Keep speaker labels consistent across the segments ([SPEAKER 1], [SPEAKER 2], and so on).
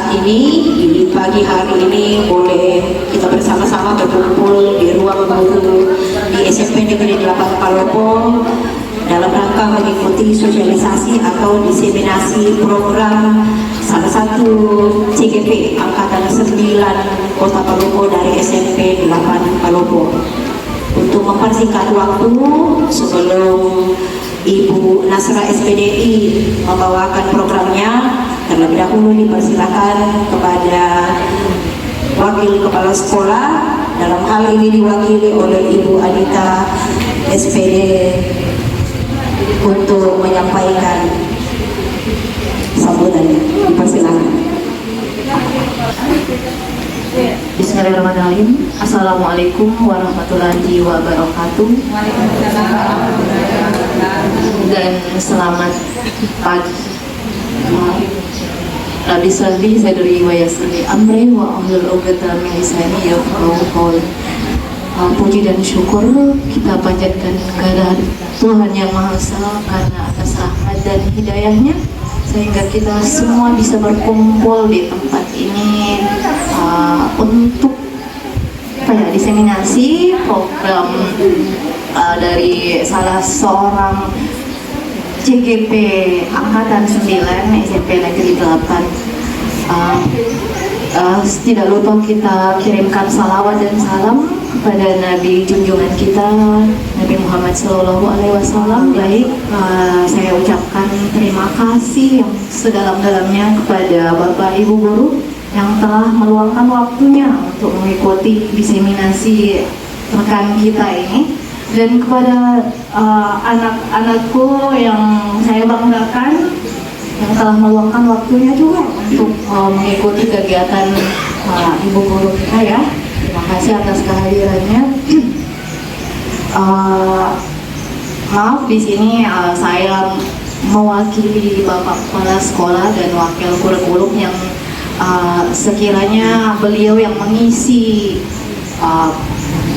[SPEAKER 1] saat ini, di pagi hari ini boleh kita bersama-sama berkumpul di ruang guru di SMP Negeri 8 Palopo dalam rangka mengikuti sosialisasi atau diseminasi program salah satu CGP Angkatan 9 Kota Palopo dari SMP 8 Palopo. Untuk mempersingkat waktu, sebelum Ibu Nasra SPDI membawakan programnya, terlebih dahulu dipersilakan kepada Wakil Kepala Sekolah, dalam hal ini diwakili oleh Ibu Anita SPD, untuk menyampaikan sambutannya. Dipersilakan.
[SPEAKER 2] Bismillahirrahmanirrahim. Assalamualaikum warahmatullahi wabarakatuh. Dan selamat pagi. Rabbi sholli sadri wa yassirli amri wa ahlul 'uqdatam min lisani yafqahu qawli. Puji dan syukur kita panjatkan kepada Tuhan Yang Maha Esa karena atas rahmat dan hidayahnya sehingga kita semua bisa berkumpul di tempat ini untuk diseminasi program dari salah seorang CGP Angkatan 9 SMP Negeri 8. Tidak lupa kita kirimkan salawat dan salam kepada Nabi junjungan kita, Nabi Muhammad SAW. Baik, saya ucapkan terima kasih yang sedalam-dalamnya kepada Bapak Ibu Guru yang telah meluangkan waktunya untuk mengikuti diseminasi rekan kita ini, dan kepada anak-anakku yang saya banggakan yang telah meluangkan waktunya juga untuk mengikuti kegiatan Ibu Guru kita ya. Terima kasih atas kehadirannya. Maaf, di sini saya mewakili Bapak Kepala Sekolah dan Wakil Kurikulum yang sekiranya beliau yang mengisi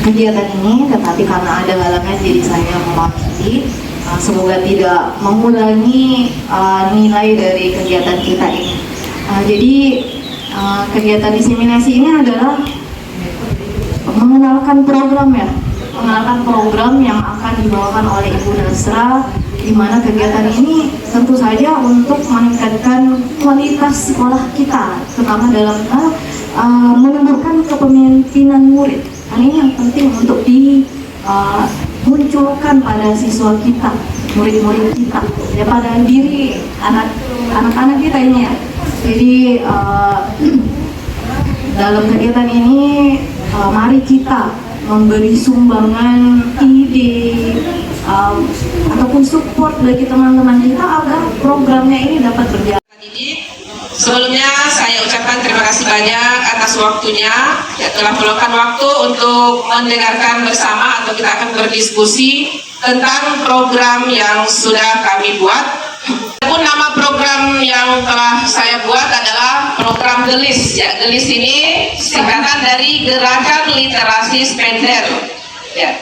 [SPEAKER 2] kegiatan ini, tetapi karena ada halangan jadi saya mewakili. Semoga tidak mengurangi nilai dari kegiatan kita ini. Jadi kegiatan diseminasi ini adalah mengenalkan program ya, mengenalkan program yang akan dibawakan oleh Ibu Nasra, di mana kegiatan ini tentu saja untuk meningkatkan kualitas sekolah kita, terutama dalam hal menumbuhkan kepemimpinan murid. Ini yang penting untuk dimunculkan pada siswa kita, murid-murid kita, ya pada diri anak-anak kita ini ya. Jadi dalam kegiatan ini mari kita memberi sumbangan ide ataupun support bagi teman-teman kita agar programnya ini dapat berjalan.
[SPEAKER 3] Sebelumnya saya ucapkan terima kasih banyak atas waktunya, ya telah meluangkan waktu untuk mendengarkan bersama atau kita akan berdiskusi tentang program yang sudah kami buat. Adapun nama program yang telah saya buat adalah program GELIS. Ya, GELIS ini singkatan dari Gerakan Literasi Spendel. Ya.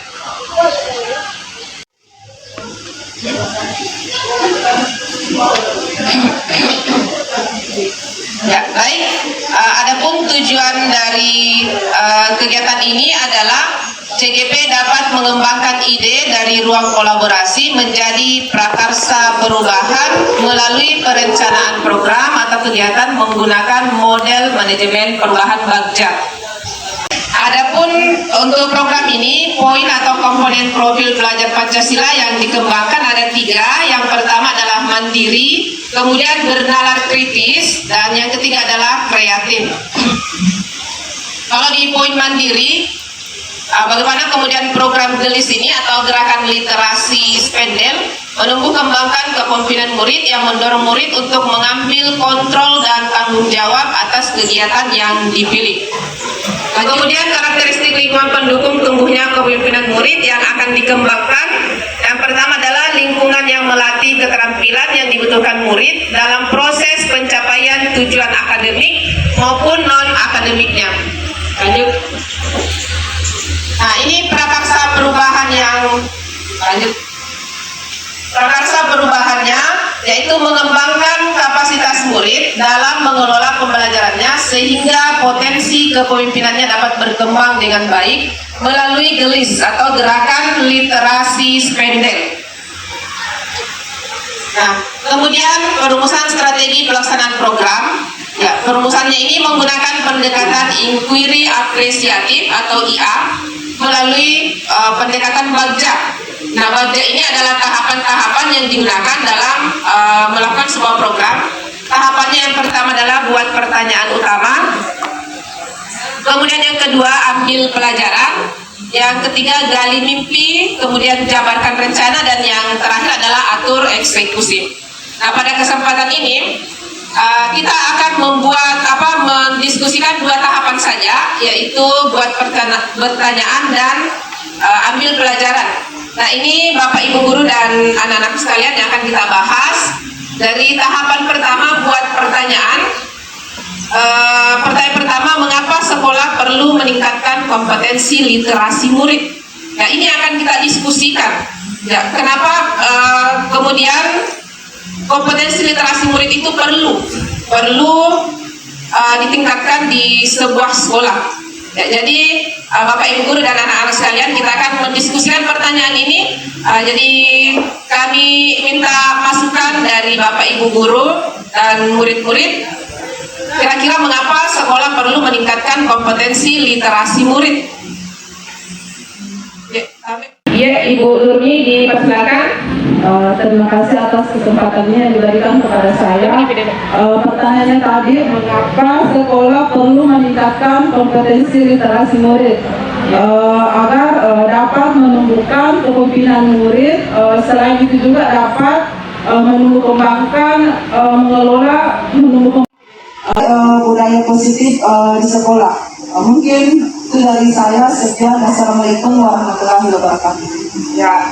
[SPEAKER 3] Ya, baik. Adapun tujuan dari kegiatan ini adalah CGP dapat mengembangkan ide dari ruang kolaborasi menjadi prakarsa perubahan melalui perencanaan program atau kegiatan menggunakan model manajemen perubahan Bagja. Adapun untuk program ini, poin atau komponen profil pelajar Pancasila yang dikembangkan ada 3. Yang pertama adalah mandiri, kemudian bernalar kritis, dan yang ketiga adalah kreatif. Kalau di poin mandiri, bagaimana kemudian program GELIS ini atau Gerakan Literasi Spendel menumbuh kembangkan kepemimpinan murid yang mendorong murid untuk mengambil kontrol dan tanggung jawab atas kegiatan yang dipilih. Kemudian karakteristik lingkungan pendukung tumbuhnya kepemimpinan murid yang akan dikembangkan. Yang pertama adalah lingkungan yang melatih keterampilan yang dibutuhkan murid dalam proses pencapaian tujuan akademik maupun non-akademiknya. Lanjut. Nah, ini prakarsa perubahan yang lanjut. Prakarsa perubahannya yaitu mengembangkan kapasitas murid dalam mengelola pembelajarannya sehingga potensi kepemimpinannya dapat berkembang dengan baik melalui GELIS atau Gerakan Literasi Spendel. Nah, kemudian perumusan strategi pelaksanaan program. Ya, perumusannya ini menggunakan pendekatan inquiry apresiatif atau IA melalui pendekatan Bagja. Nah, Bagja ini adalah tahapan-tahapan yang digunakan dalam melakukan sebuah program. Tahapannya yang pertama adalah buat pertanyaan utama. Kemudian yang kedua, ambil pelajaran. Yang ketiga, gali mimpi. Kemudian jabarkan rencana. Dan yang terakhir adalah atur eksekusi. Nah, pada kesempatan ini kita akan mendiskusikan dua tahapan saja, yaitu buat pertanyaan dan ambil pelajaran. Nah, ini Bapak Ibu Guru dan anak-anak sekalian yang akan kita bahas. Dari tahapan pertama buat pertanyaan. Pertanyaan pertama, mengapa sekolah perlu meningkatkan kompetensi literasi murid? Nah, ini akan kita diskusikan. Ya, kenapa kemudian kompetensi literasi murid itu perlu ditingkatkan di sebuah sekolah. Ya, jadi Bapak Ibu Guru dan anak-anak sekalian, kita akan mendiskusikan pertanyaan ini. Jadi kami minta masukan dari Bapak Ibu Guru dan murid-murid. Kira-kira mengapa sekolah perlu meningkatkan kompetensi literasi murid? Ya, Ibu Nurmi dipersilakan.
[SPEAKER 4] Terima kasih atas kesempatannya yang diberikan kepada saya. Pertanyaannya tadi, mengapa sekolah perlu meningkatkan kompetensi literasi murid agar dapat menumbuhkan kepemimpinan murid, selain itu juga dapat mengelola budaya positif di sekolah. Mungkin itu dari saya. Sekian. Assalamualaikum warahmatullahi wabarakatuh.
[SPEAKER 3] Ya,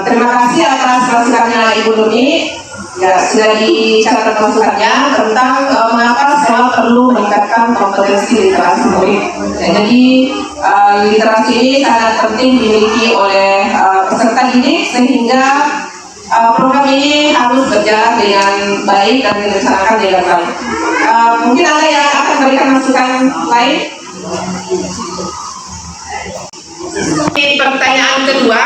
[SPEAKER 3] terima kasih atas masukannya Ibu Nurmi. Ya, sudah dicatat masukannya tentang mengapa sekolah perlu meningkatkan kompetensi literasi murid. Ya, jadi literasi ini sangat penting dimiliki oleh peserta didik sehingga program ini harus berjalan dengan baik dan direncanakan dengan baik. Mungkin ada yang akan memberikan masukan lain. Pertanyaan kedua,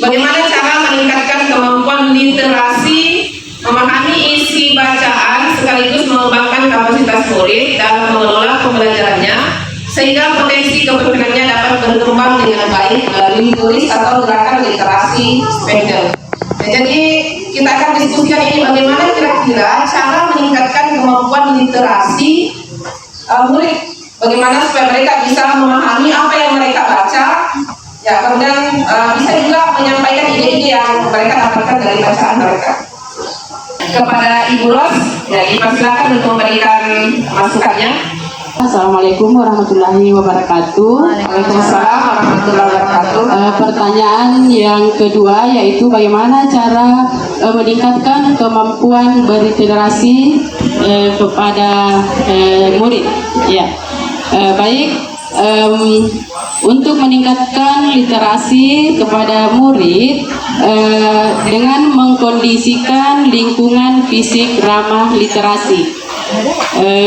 [SPEAKER 3] bagaimana cara meningkatkan kemampuan literasi, memahami isi bacaan, sekaligus mengembangkan kapasitas murid dalam mengelola pembelajarannya, sehingga potensi kepemimpinannya dapat berkembang dengan baik melalui GELIS atau Gerakan Literasi Spendel. Jadi kita akan diskusikan ini bagaimana kira-kira cara meningkatkan kemampuan literasi murid, bagaimana supaya mereka bisa memahami apa yang mereka baca, ya, kemudian bisa juga menyampaikan ide-ide yang mereka dapatkan dari bacaan mereka. Kepada Ibu Ros, ya, dipersilakan untuk memberikan masukannya.
[SPEAKER 4] Assalamualaikum warahmatullahi wabarakatuh.
[SPEAKER 3] Waalaikumsalam warahmatullahi wabarakatuh.
[SPEAKER 4] Pertanyaan yang kedua yaitu bagaimana cara meningkatkan kemampuan berliterasi kepada murid. Ya, baik. Untuk meningkatkan literasi kepada murid dengan mengkondisikan lingkungan fisik ramah literasi.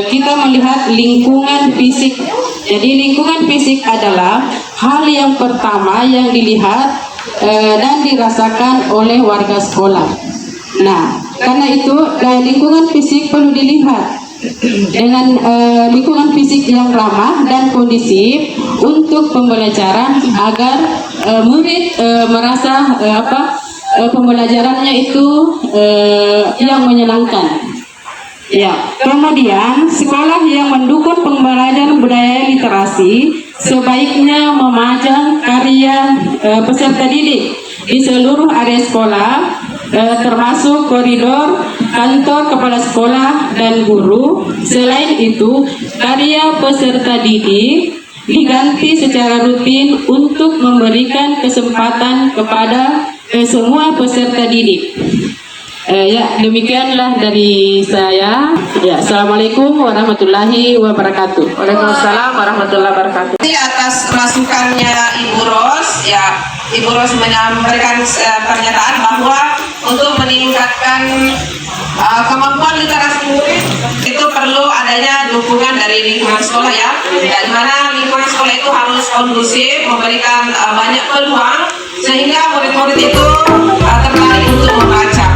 [SPEAKER 4] Kita melihat lingkungan fisik. Jadi lingkungan fisik adalah hal yang pertama yang dilihat dan dirasakan oleh warga sekolah. Nah, karena itu lingkungan fisik perlu dilihat dengan lingkungan fisik yang ramah dan kondisif untuk pembelajaran agar murid merasa pembelajarannya itu yang menyenangkan. Ya, kemudian sekolah yang mendukung pembelajaran budaya literasi sebaiknya memajang karya peserta didik di seluruh area sekolah, termasuk koridor, kantor kepala sekolah dan guru. Selain itu, karya peserta didik diganti secara rutin untuk memberikan kesempatan kepada semua peserta didik. Ya, demikianlah dari saya. Ya, Assalamualaikum warahmatullahi wabarakatuh.
[SPEAKER 3] Waalaikumsalam warahmatullahi wabarakatuh. Atas masukannya Ibu Ros, ya, Ibu Ros memberikan pernyataan bahwa untuk meningkatkan kemampuan literasi murid itu perlu adanya dukungan dari lingkungan sekolah ya, di mana lingkungan sekolah itu harus kondusif, memberikan banyak peluang sehingga murid-murid itu tertarik untuk membaca.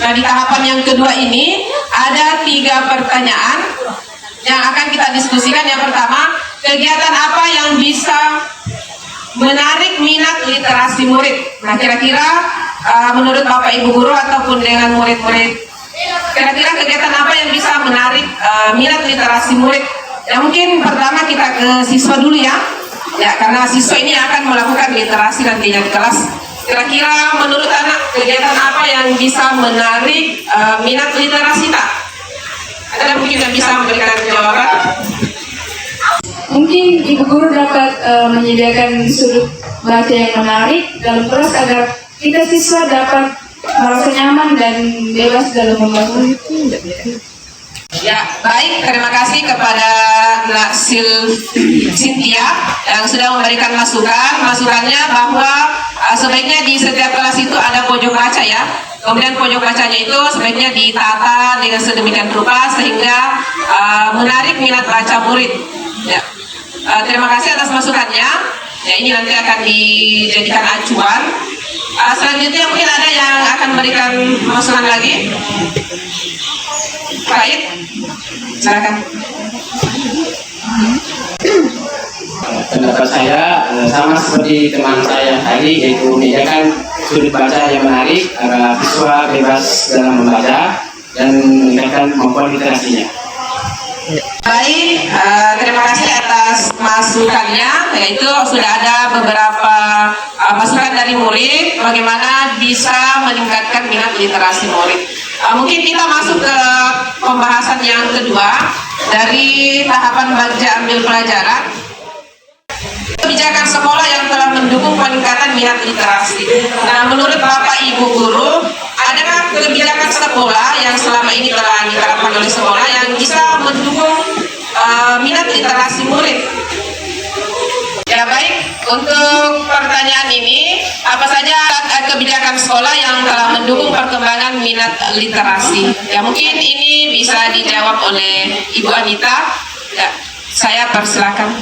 [SPEAKER 3] Nah, di tahapan yang kedua ini ada 3 pertanyaan yang akan kita diskusikan. Yang pertama, kegiatan apa yang bisa menarik minat literasi murid? Nah, kira-kira menurut Bapak Ibu Guru ataupun dengan murid-murid, kira-kira kegiatan apa yang bisa menarik minat literasi murid? Ya, mungkin pertama kita ke siswa dulu ya. Ya, karena siswa ini akan melakukan literasi nantinya di kelas. Kira-kira menurut anak kegiatan apa yang bisa menarik minat literasi tak? Ada mungkin yang bisa memberikan jawaban?
[SPEAKER 5] Mungkin Ibu Guru dapat menyediakan sudut baca yang menarik dalam kelas agar kita siswa dapat merasa nyaman dan bebas dalam membaca.
[SPEAKER 3] Ya, baik. Terima kasih kepada Nak Cynthia yang sudah memberikan masukannya bahwa sebaiknya di setiap kelas itu ada pojok baca ya. Kemudian pojok bacanya itu sebaiknya ditata dengan sedemikian rupa sehingga menarik minat baca murid. Ya. Terima kasih atas masukannya. Ya, ini nanti akan dijadikan acuan. Selanjutnya mungkin ada yang akan memberikan masukan lagi. Baik, silakan.
[SPEAKER 6] Pendapat saya sama seperti teman saya tadi, yaitu menyediakan sudut baca yang menarik agar siswa bebas dalam membaca dan meningkatkan kemampuan literasinya.
[SPEAKER 3] Baik, terima kasih atas masukannya. Yaitu sudah ada beberapa masukan dari murid bagaimana bisa meningkatkan minat literasi murid. Mungkin kita masuk ke pembahasan yang kedua dari tahapan bagja ambil pelajaran. Kebijakan sekolah yang telah mendukung peningkatan minat literasi. Nah, menurut Bapak Ibu Guru, adakah kebijakan sekolah yang selama ini telah diterapkan oleh sekolah yang bisa mendukung minat literasi murid? Ya, baik, untuk pertanyaan ini, apa saja kebijakan sekolah yang telah mendukung perkembangan minat literasi? Ya, mungkin ini bisa dijawab oleh Ibu Anita. Ya, saya persilakan.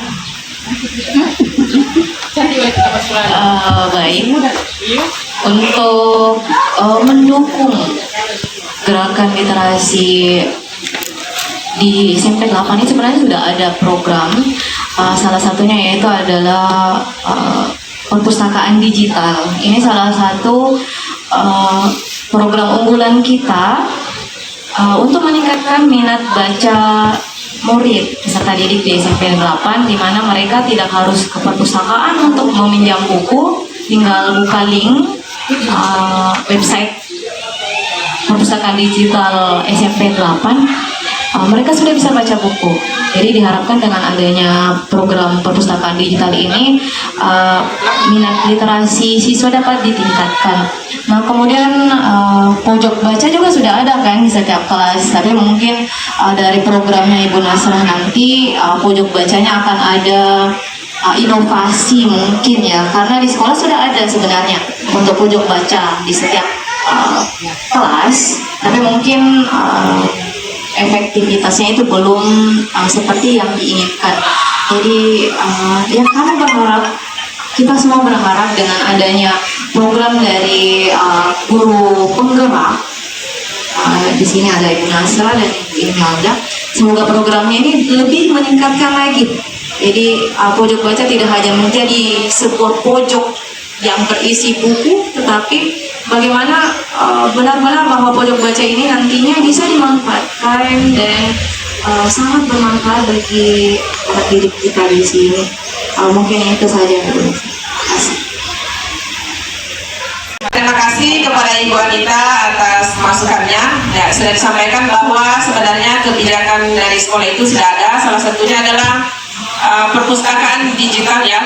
[SPEAKER 2] Baik, untuk mendukung gerakan literasi di SMP 8 ini sebenarnya sudah ada program, salah satunya yaitu adalah perpustakaan digital. Ini salah satu program unggulan kita untuk meningkatkan minat baca murid peserta didik di SMP 8, di mana mereka tidak harus ke perpustakaan untuk meminjam buku, tinggal buka link website perpustakaan digital SMP 8. Mereka sudah bisa baca buku. Jadi diharapkan dengan adanya program perpustakaan digital ini, minat literasi siswa dapat ditingkatkan. Nah, kemudian pojok baca juga sudah ada kan di setiap kelas, tapi mungkin dari programnya Ibu Nasrah nanti pojok bacanya akan ada inovasi mungkin ya, karena di sekolah sudah ada sebenarnya untuk pojok baca di setiap kelas, tapi mungkin efektivitasnya itu belum seperti yang diinginkan. Jadi ya kami berharap, kita semua berharap dengan adanya program dari guru penggerak, di sini ada Ibu Nasra dan Ibu Imelda, semoga programnya ini lebih meningkatkan lagi. Jadi pojok baca tidak hanya menjadi sebuah pojok yang berisi buku, tetapi
[SPEAKER 5] bagaimana benar-benar bahwa pojok baca ini nantinya bisa dimanfaatkan dan sangat bermanfaat bagi anak didik kita di sini. Mungkin itu saja. Terima kasih.
[SPEAKER 3] Terima kasih kepada Ibu Anita atas masukannya. Ya, sudah disampaikan bahwa sebenarnya kebijakan dari sekolah itu sudah ada. Salah satunya adalah perpustakaan digital ya.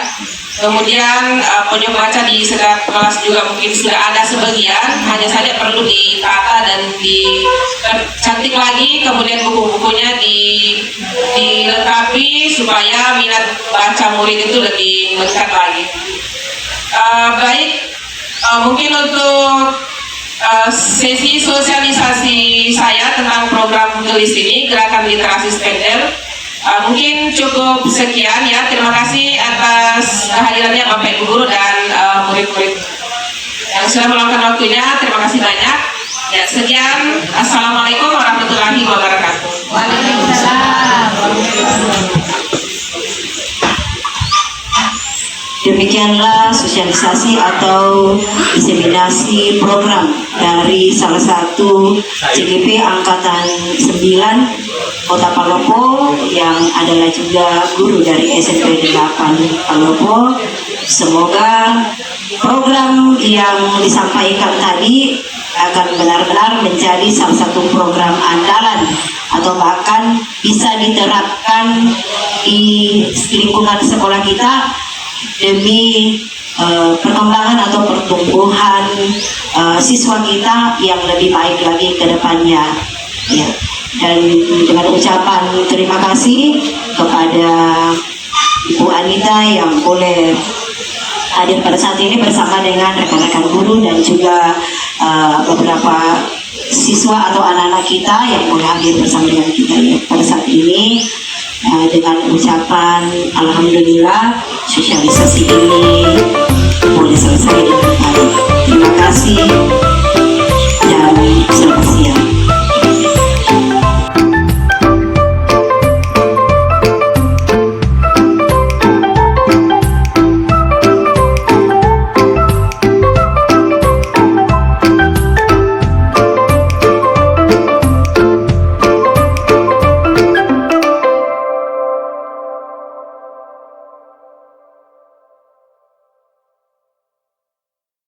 [SPEAKER 3] Kemudian pojok baca di setiap kelas juga mungkin sudah ada sebagian, hanya saja perlu ditata dan dicantik lagi. Kemudian buku-bukunya dilengkapi supaya minat baca murid itu lebih meningkat lagi. Baik, mungkin untuk sesi sosialisasi saya tentang program gelis ini, Gerakan Literasi Spender, mungkin cukup sekian ya. Terima kasih atas kehadirannya Bapak Ibu Guru dan murid-murid yang sudah meluangkan waktunya. Terima kasih banyak. Ya, sekian. Assalamualaikum warahmatullahi wabarakatuh.
[SPEAKER 1] Demikianlah sosialisasi atau diseminasi program dari salah satu CGP Angkatan 9 Kota Palopo yang adalah juga guru dari SMP 8 Palopo. Semoga program yang disampaikan tadi akan benar-benar menjadi salah satu program andalan atau bahkan bisa diterapkan di lingkungan sekolah kita demi perkembangan atau pertumbuhan siswa kita yang lebih baik lagi ke depannya ya. Dan dengan ucapan terima kasih kepada Ibu Anita yang boleh hadir pada saat ini bersama dengan rekan-rekan guru dan juga beberapa siswa atau anak-anak kita yang boleh hadir bersama dengan kita ya, pada saat ini. Dengan ucapan alhamdulillah sosialisasi ini boleh selesai dengan baik.